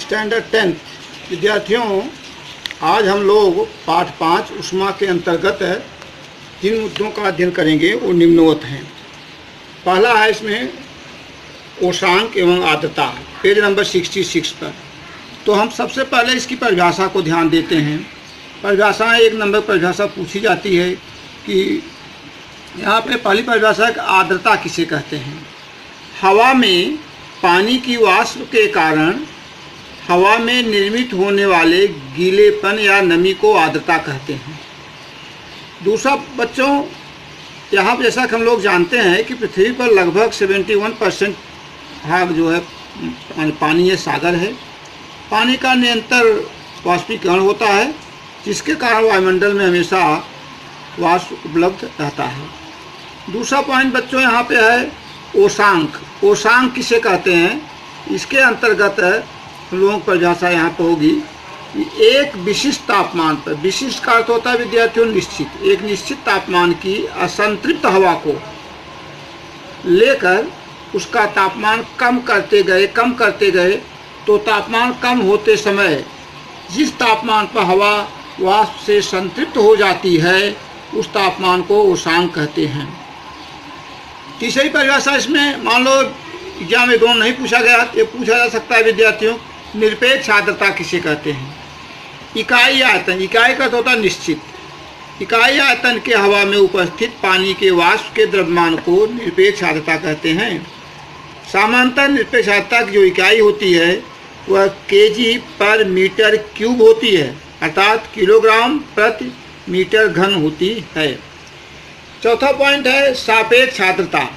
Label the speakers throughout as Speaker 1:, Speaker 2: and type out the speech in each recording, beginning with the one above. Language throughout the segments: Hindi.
Speaker 1: स्टैंडर्ड 10 विद्यार्थियों, आज हम लोग पाठ 5 ऊष्मा के अंतर्गत जिन मुद्दों का अध्ययन करेंगे वो निम्नवत हैं। पहला है इसमें उष्मांक एवं आर्द्रता, पेज नंबर 66 पर। तो हम सबसे पहले इसकी परिभाषा को ध्यान देते हैं। परिभाषाएं 1 नंबर परिभाषा पूछी जाती है कि यहाँ पे पहली परिभाषा है आर्द्रता किसे कहते हैं। हवा में पानी की वाष्प के कारण हवा में निर्मित होने वाले गीलेपन या नमी को आर्द्रता कहते हैं। दूसरा बच्चों, यहाँ जैसा कि हम लोग जानते हैं कि पृथ्वी पर लगभग 71% भाग जो है पानी है, सागर है। पानी का निरंतर वाष्पीकरण होता है, जिसके कारण वायुमंडल में हमेशा वाष्प उपलब्ध रहता है। दूसरा पॉइंट बच्चों यहाँ पे है उष्मांक। उष्मांक किसे कहते हैं, इसके अंतर्गत हम लोगों की परिभाषा यहाँ पर होगी कि एक विशिष्ट तापमान पर, विशिष्ट का अर्थ होता है विद्यार्थियों निश्चित, एक निश्चित तापमान की असंतृप्त हवा को लेकर उसका तापमान कम करते गए तो तापमान कम होते समय जिस तापमान पर हवा वाष्प से संतृप्त हो जाती है उस तापमान को उष्मांक कहते हैं। तीसरी परिभाषा इसमें मान लो एग्जाम में दोनों नहीं पूछा गया, ये पूछा जा सकता है विद्यार्थियों, निरपेक्ष आर्द्रता किसे कहते हैं। इकाई आयतन, इकाई का होता है निश्चित, इकाई आयतन के हवा में उपस्थित पानी के वाष्प के द्रव्यमान को निरपेक्ष आर्द्रता कहते हैं। सामान्यतः निरपेक्ष आर्द्रता की जो इकाई होती है वह केजी पर मीटर क्यूब होती है, अर्थात किलोग्राम प्रति मीटर घन होती है। चौथा पॉइंट है सापेक्ष आर्द्रता।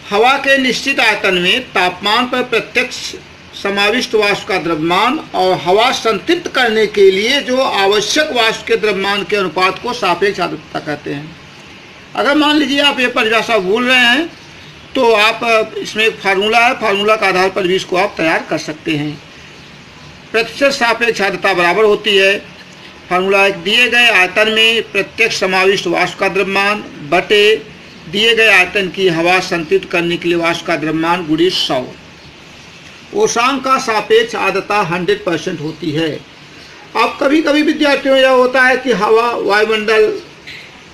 Speaker 1: हवा के निश्चित आयतन में तापमान पर प्रत्यक्ष समाविष्ट वाष्प का द्रव्यमान और हवा संतृप्त करने के लिए जो आवश्यक वाष्प के द्रव्यमान के अनुपात को सापेक्ष आर्द्रता कहते हैं। अगर मान लीजिए आप ये परिभाषा भूल रहे हैं तो आप इसमें एक फार्मूला है, फार्मूला के आधार पर भी इसको आप तैयार कर सकते हैं। प्रतिशत सापेक्ष आर्द्रता बराबर होती है, फार्मूला एक, दिए गए आयतन में प्रत्यक्ष समाविष्ट वाष्प का द्रव्यमान बटे दिए गए आयतन की हवा संतृप्त करने के लिए वाष्प का द्रव्यमान गुणित 100। उष्मांक का सापेक्ष आर्द्रता 100% होती है। अब कभी कभी विद्यार्थियों यह होता है कि हवा वायुमंडल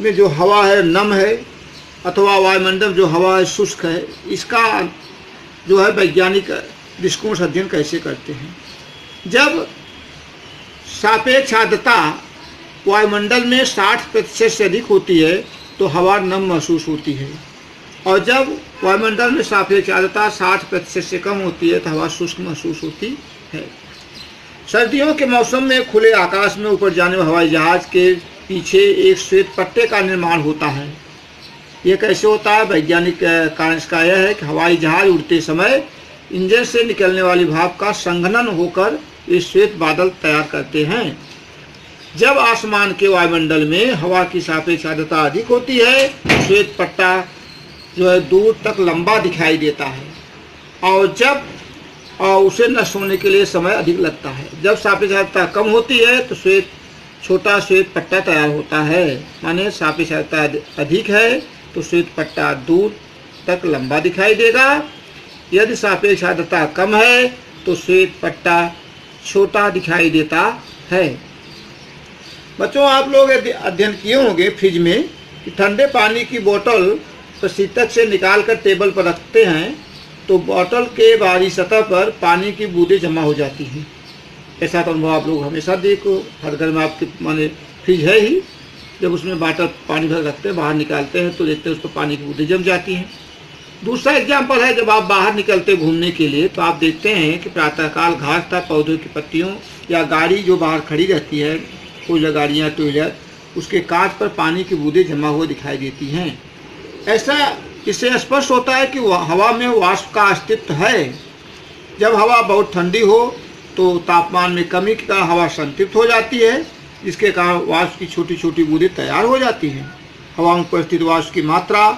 Speaker 1: में जो हवा है नम है अथवा वायुमंडल जो हवा है शुष्क है, इसका जो है वैज्ञानिक दृष्टिकोण से अध्ययन कैसे करते हैं। जब सापेक्ष आर्द्रता वायुमंडल में 60% से अधिक होती है तो हवा नम महसूस होती है, और जब वायुमंडल में सापेक्ष आर्द्रता 60% से कम होती है तो हवा शुष्क महसूस होती है। सर्दियों के मौसम में खुले आकाश में ऊपर जाने वाले हवाई जहाज के पीछे एक श्वेत पट्टे का निर्माण होता है। ये कैसे होता है, वैज्ञानिक कारण इसका यह है कि हवाई जहाज उड़ते समय इंजन से निकलने वाली भाप का संघनन होकर ये श्वेत बादल तैयार करते हैं। जब आसमान के वायुमंडल में हवा की सापेक्ष आर्द्रता अधिक होती है श्वेत पट्टा जो है दूर तक लंबा दिखाई देता है, और जब उसे नष्ट होने के लिए समय अधिक लगता है। जब सापेक्ष आर्द्रता कम होती है तो छोटा श्वेत पट्टा तैयार होता है, माने सापेक्ष आर्द्रता अधिक है तो श्वेत पट्टा दूर तक लंबा दिखाई देगा। यदि सापेक्ष आर्द्रता कम है तो श्वेत पट्टा छोटा दिखाई देता है। बच्चों, आप लोग अध्ययन किए होंगे फ्रिज में कि ठंडे पानी की बोतल प्रशीतक से निकालकर टेबल पर रखते हैं तो बोतल के बाहरी सतह पर पानी की बूंदें जमा हो जाती हैं। ऐसा तो अनुभव आप लोग हमेशा देखो, हर घर में आपके माने फ्रिज है ही, जब उसमें बाटल पानी भर रखते हैं बाहर निकालते हैं तो देखते हैं उस पर पानी की बूंदें जम जाती हैं। दूसरा एग्जाम्पल है जब आप बाहर निकलते घूमने के लिए तो आप देखते हैं कि प्रातःकाल घास था, पौधों की पत्तियों या गाड़ी जो बाहर खड़ी रहती है, कोई गाड़ियाँ टू व्हीलर, उसके कांच पर पानी की बूंदें जमा हुए दिखाई देती हैं। ऐसा इससे स्पष्ट होता है कि हवा में वाष्प का अस्तित्व है। जब हवा बहुत ठंडी हो तो तापमान में कमी के कारण हवा संतृप्त हो जाती है, जिसके कारण वाष्प की छोटी छोटी बूंदें तैयार हो जाती हैं। हवा में उपस्थित वाष्प की मात्रा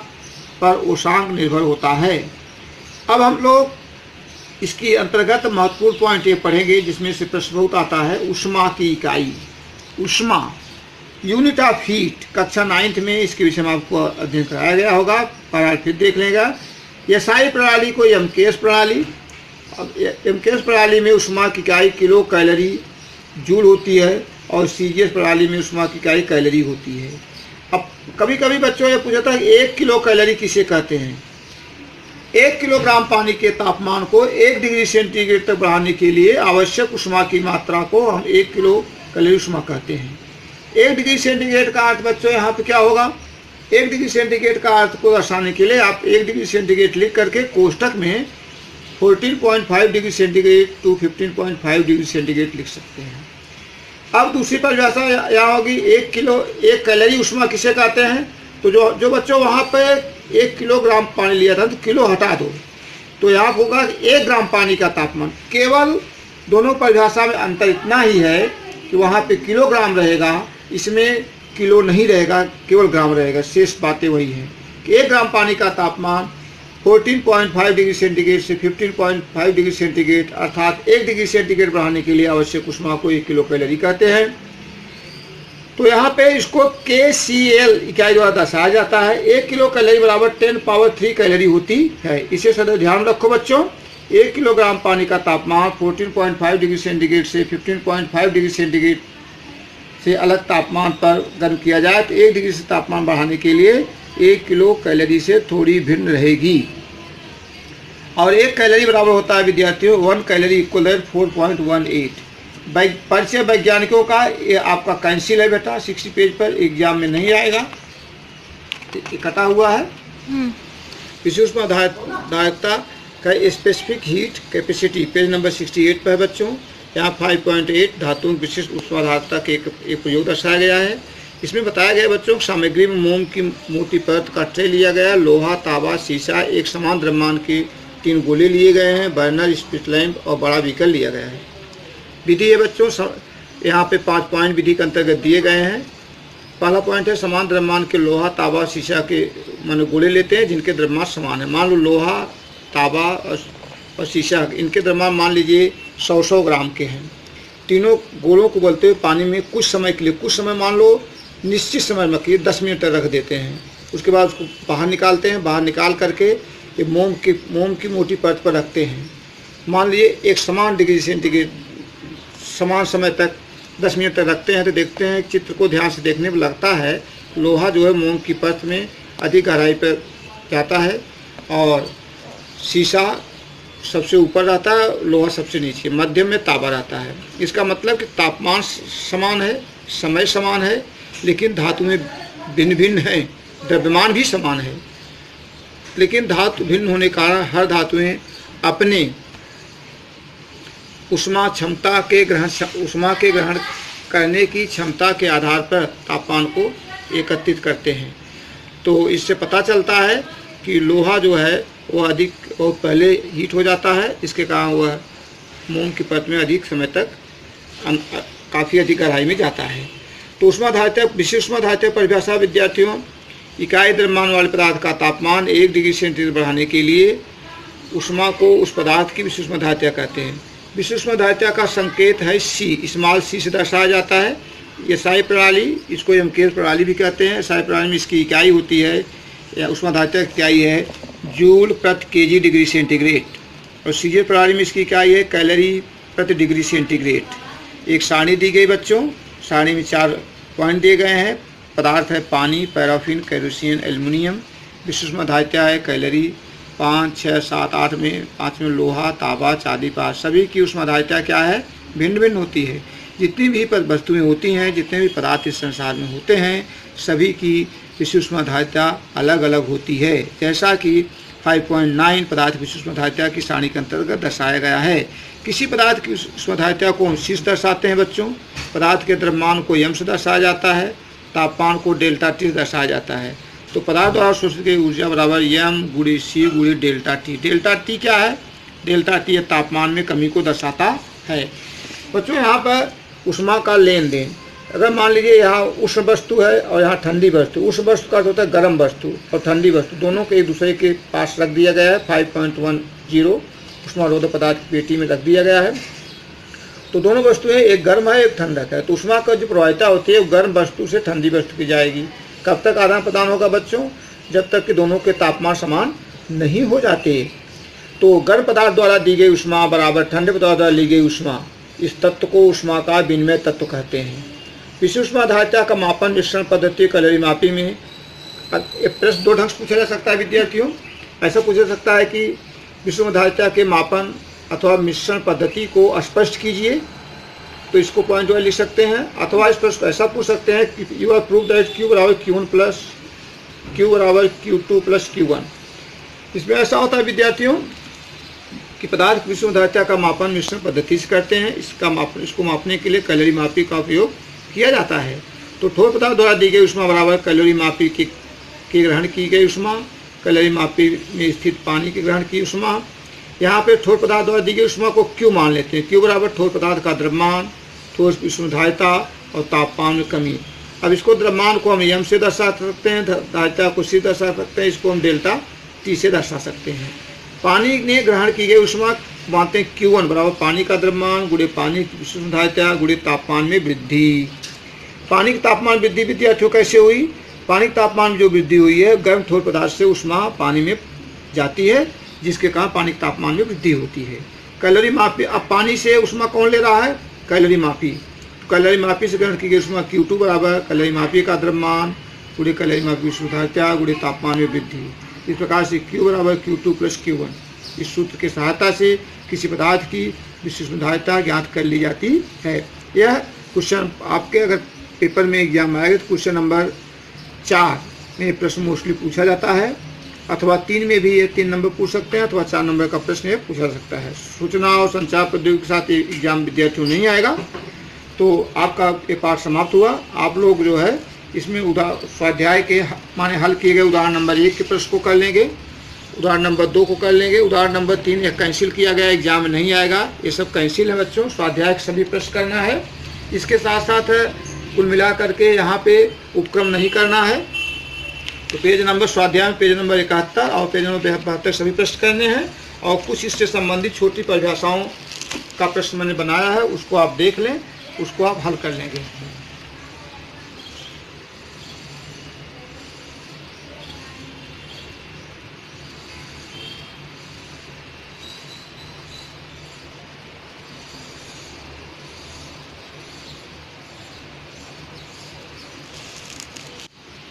Speaker 1: पर उष्मांक निर्भर होता है। अब हम लोग इसकी अंतर्गत महत्वपूर्ण पॉइंट ये पढ़ेंगे जिसमें से प्रश्न बहुत आता है, ऊष्मा की इकाई। ऊष्मा यूनिट ऑफ हीट, कक्षा 9th में इसके विषय में आपको अध्ययन कराया गया होगा, पर फिर देख लेगा। एसआई प्रणाली को एमकेएस प्रणाली अब एमकेएस प्रणाली में ऊष्मा की इकाई किलो कैलोरी जूल होती है और सीजीएस प्रणाली में ऊष्मा की इकाई कैलोरी होती है। अब कभी कभी बच्चों ये पूछा था 1 किलो कैलोरी किसे कहते हैं। 1 किलोग्राम पानी के तापमान को 1 डिग्री सेंटीग्रेड तक बढ़ाने के लिए आवश्यक ऊष्मा की मात्रा को हम 1 किलो कैलोरी ऊष्मा कहते हैं। 1 डिग्री सेंटीग्रेड का अर्थ बच्चों यहाँ पे क्या होगा, 1 डिग्री सेंटीग्रेड का अर्थ को दर्शाने के लिए आप 1 डिग्री सेंटीग्रेड लिख करके कोष्टक में 14.5 degree centigrade to 15.5 degree centigrade लिख सकते हैं। अब दूसरी परिभाषा यहाँ होगी 1 कैलोरी ऊष्मा किसे कहते हैं। तो जो बच्चों वहाँ पे 1 किलोग्राम पानी लिया था तो किलो हटा दो, तो यहाँ होगा 1 ग्राम पानी का तापमान। केवल दोनों परिभाषा में अंतर इतना ही है कि वहाँ पे किलोग्राम रहेगा, इसमें किलो नहीं रहेगा, केवल ग्राम रहेगा। शेष बातें वही हैं कि 1 ग्राम पानी का तापमान 14.5 डिग्री सेंटीग्रेड से 15.5 डिग्री सेंटीग्रेड अर्थात 1 डिग्री सेंटीग्रेड बढ़ाने के लिए आवश्यक ऊष्मा को 1 किलो कैलोरी कहते हैं। तो यहाँ पे इसको KCl इकाई द्वारा दर्शाया जाता है। 1 किलो कैलोरी बराबर 10 पावर 3 कैलोरी होती है। इसे सदैव ध्यान रखो बच्चों। 1 किलोग्राम पानी का तापमान 14.5 डिग्री सेंटीग्रेड से 15.5 डिग्री सेंटीग्रेड से अलग तापमान पर गर्म किया जाए तो 1 डिग्री से तापमान बढ़ाने के लिए 1 किलो कैलोरी से थोड़ी भिन्न रहेगी। और 1 कैलोरी बराबर होता है विद्यार्थियों 1 कैलोरी इक्वल 4.18। परिचय वैज्ञानिकों का ये आपका कैंसिल है बेटा, 60 पेज पर, एग्जाम में नहीं आएगा, कटा हुआ है। विशिष्ट धारकता का specific heat capacity page number 68 पर है बच्चों। यहाँ 5.8 धातुओं की विशिष्ट ऊष्माधारकता के एक प्रयोग दर्शाया गया है। इसमें बताया गया बच्चों सामग्री में मोम की मोटी परत का ट्रे लिया गया, लोहा, तांबा, शीशा, एक समान द्रव्यमान के 3 गोले लिए गए हैं, बर्नर, स्पिट लैंप और बड़ा बीकर लिया गया है। विधि है बच्चों, यहाँ पे 5 पॉइंट विधि के अंतर्गत दिए गए हैं। पहला पॉइंट है समान द्रव्यमान के लोहा, तांबा, शीशा के माने गोले लेते हैं जिनके द्रव्यमान समान है। मान लो लोहा, तांबा और शीशा इनके द्रव्यमान मान लीजिए 100 ग्राम के हैं। तीनों गोलों को बोलते हुए पानी में कुछ समय के लिए, कुछ समय मान लो निश्चित समय में कि 10 मिनट तक रख देते हैं। उसके बाद उसको बाहर निकालते हैं, बाहर निकाल करके ये मोम की मोटी परत पर रखते हैं। मान लीजिए एक समान डिग्री सेंटीग्रेड समान समय तक 10 मिनट तक रखते हैं तो देखते हैं चित्र को ध्यान से देखने में लगता है लोहा जो है मोम की परत में अधिक गहराई पर जाता है और शीशा सबसे ऊपर रहता है, लोहा सबसे नीचे, मध्यम में तांबा रहता है। इसका मतलब कि तापमान समान है, समय समान है, लेकिन धातु में भिन्न भिन्न है, द्रव्यमान भी समान है, लेकिन धातु भिन्न होने के कारण हर धातुएं अपने ऊष्मा के ग्रहण करने की क्षमता के आधार पर तापमान को एकत्रित करते हैं। तो इससे पता चलता है कि लोहा जो है वो बहुत पहले हीट हो जाता है, इसके कारण वह मोम की परत में अधिक समय तक काफ़ी अधिक गहराई में जाता है। तो ऊष्माधारिता विशिष्ट ऊष्माधारिता परिभाषा विद्यार्थियों, इकाई द्रव्यमान वाले पदार्थ का तापमान 1 डिग्री सेंटीग्रेड बढ़ाने के लिए ऊष्मा को उस पदार्थ की विशिष्ट ऊष्माधारिता कहते हैं। विशिष्ट ऊष्माधारिता का संकेत है सी, स्मॉल सी से दर्शाया जाता है। ये SI प्रणाली, इसको एमकेएस प्रणाली भी कहते हैं। SI प्रणाली में इसकी इकाई होती है या ऊष्माधारिता की इकाई है जूल प्रति केजी डिग्री सेंटीग्रेड, और सीजीएस प्रणाली में इसकी इकाई है कैलोरी प्रति डिग्री सेंटीग्रेड। एक सारणी दी गई बच्चों, सारणी में 4 पॉइंट दिए गए हैं। पदार्थ है पानी, पैराफिन, केरोसिन, एल्युमिनियम। विशिष्ट ऊष्माधारिता है कैलोरी 5, 6, 7, 8 में, 5 में लोहा, तांबा, चांदी, पास। सभी की ऊष्माधारिता क्या है, भिन्न भिन्न होती है। जितनी भी वस्तुएं होती हैं, जितने भी पदार्थ इस संसार में होते हैं, सभी की विशिष्ट ऊष्माधारिता अलग अलग होती है। जैसा कि 5.9 पदार्थ विशिष्ट ऊष्माधारिता की सारणी के अंतर्गत दर्शाया गया है। किसी पदार्थ की ऊष्माधारिता को हम सी से दर्शाते हैं बच्चों। पदार्थ के द्रव्यमान को m से दर्शाया जाता है, तापमान को ΔT से दर्शाया जाता है। तो पदार्थ द्वारा शोषित की ऊर्जा बराबर m×c × ΔT। ΔT क्या है? ΔT तापमान में कमी को दर्शाता है। बच्चों यहाँ पर ऊष्मा का लेन देन, अगर मान लीजिए यहाँ उष्ण वस्तु है और यहाँ ठंडी वस्तु, उष्ण वस्तु का होता है गर्म वस्तु और ठंडी वस्तु, दोनों को एक दूसरे के पास रख दिया गया है। 5.10 ऊष्मारोधक पदार्थ की पेटी में रख दिया गया है। तो दोनों वस्तुएं, एक गर्म है एक ठंडक है, तो ऊष्मा का जो प्रवाहिता होती है वो गर्म वस्तु से ठंडी वस्तु की जाएगी। कब तक आदान प्रदान होगा बच्चों? जब तक कि दोनों के तापमान समान नहीं हो जाते। तो गर्म पदार्थ द्वारा दी गई ऊष्मा बराबर ठंडे पदार्थ द्वारा ली गई ऊष्मा, इस तत्व को ऊष्मा का विनिमय तत्व कहते हैं। विषुव ऊष्मा धारिता का मापन मिश्रण पद्धति कैलोरी मापी में। एक प्रश्न दो ढंग से पूछा जा सकता है विद्यार्थियों। ऐसा पूछा जा सकता है कि विषुव धारिता के मापन अथवा मिश्रण पद्धति को स्पष्ट कीजिए, तो इसको पॉइंट वाइज लिख सकते हैं। अथवा इस प्रश्न ऐसा पूछ सकते हैं कि you are prove that Q बराबर Q1 प्लस Q बराबर Q2 प्लस Q1। इसमें ऐसा होता है विद्यार्थियों कि पदार्थ विषुव धारिता का मापन मिश्रण पद्धति से करते हैं। इसको मापने के लिए कैलोरी मापी का उपयोग किया जाता है। तो ठोस पदार्थ द्वारा दी गई ऊष्मा बराबर कैलोरी मापी की ग्रहण की गई ऊष्मा, कैलोरी मापी में स्थित पानी की ग्रहण की ऊष्मा। यहाँ पे ठोस पदार्थ द्वारा दी गई ऊष्मा को Q मान लेते हैं। Q बराबर ठोस पदार्थ का द्रव्यमान, ठोस विषुव धारिता और तापमान में कमी। अब इसको द्रव्यमान को हम m से दर्शा सकते हैं, धारिता को C दर्शा सकते हैं, इसको हम डेल्टा T से दर्शा सकते हैं। पानी ने ग्रहण की गई ऊष्मा मानते हैं Q1 बराबर पानी का द्रव्यमान गुणे पानी की विषुव धारिता गुणे तापमान में वृद्धि। पानी की तापमान वृद्धि विद्यार्थियों कैसे हुई? पानी के तापमान में जो वृद्धि हुई है, गर्म ठोस पदार्थ से ऊष्मा पानी में जाती है, जिसके कारण पानी के तापमान में वृद्धि होती है। कैलोरी मापी, अब पानी से ऊष्मा कौन ले रहा है? कैलोरी मापी। तो कैलोरी मापी से ग्रहण की गई ऊष्मा Q2 बराबर कैलोरी मापी का द्रव्यमान गुणे कैलोरी मापी विषुव धारिता गुणे तापमान में वृद्धि। इस प्रकार से Q बराबर Q2 प्लस Q1 इस सूत्र की सहायता से किसी पदार्थ की विषुव धारिता ज्ञात कर ली जाती है। यह क्वेश्चन आपके अगर पेपर में एग्जाम आएगा तो क्वेश्चन नंबर 4 में प्रश्न मोस्टली पूछा जाता है, अथवा 3 में भी ये 3 नंबर पूछ सकते हैं, अथवा 4 नंबर का प्रश्न ये पूछा जा सकता है। सूचना और संचार प्रौद्योगिकी के साथ एग्जाम विद्यार्थियों नहीं आएगा। तो आपका ये पाठ समाप्त हुआ। आप लोग जो है इसमें स्वाध्याय के माने हल किए गए उदाहरण नंबर 1 के प्रश्न को कर लेंगे, उदाहरण नंबर 2 को कर लेंगे, उदाहरण नंबर 3 एक कैंसिल किया गया, एग्जाम में नहीं आएगा। ये सब कैंसिल है बच्चों, स्वाध्याय के सभी प्रश्न करना है। इसके साथ साथ कुल मिला करके यहाँ पे उपक्रम नहीं करना है। तो पेज नंबर स्वाध्याय में पेज नंबर 71 और पेज नंबर 72 सभी प्रश्न करने हैं, और कुछ इससे संबंधित छोटी परिभाषाओं का प्रश्न मैंने बनाया है, उसको आप देख लें, उसको आप हल कर लेंगे।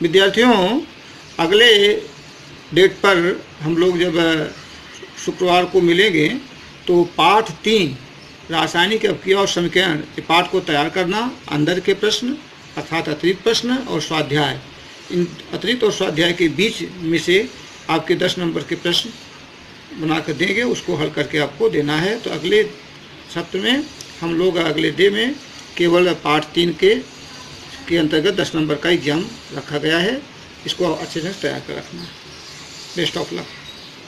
Speaker 1: विद्यार्थियों, अगले डेट पर हम लोग जब शुक्रवार को मिलेंगे तो पाठ 3 रासायनिक अपक्रिया और समीकरण के पाठ को तैयार करना, अंदर के प्रश्न अर्थात अतिरिक्त प्रश्न और स्वाध्याय, इन अतिरिक्त और स्वाध्याय के बीच में से आपके 10 नंबर के प्रश्न बना कर देंगे, उसको हल करके आपको देना है। तो अगले सत्र में हम लोग अगले डे में केवल पाठ 3 के अंतर्गत 10 नंबर का एग्जाम रखा गया है। इसको अच्छे से तैयार कर रखना है। Best of luck.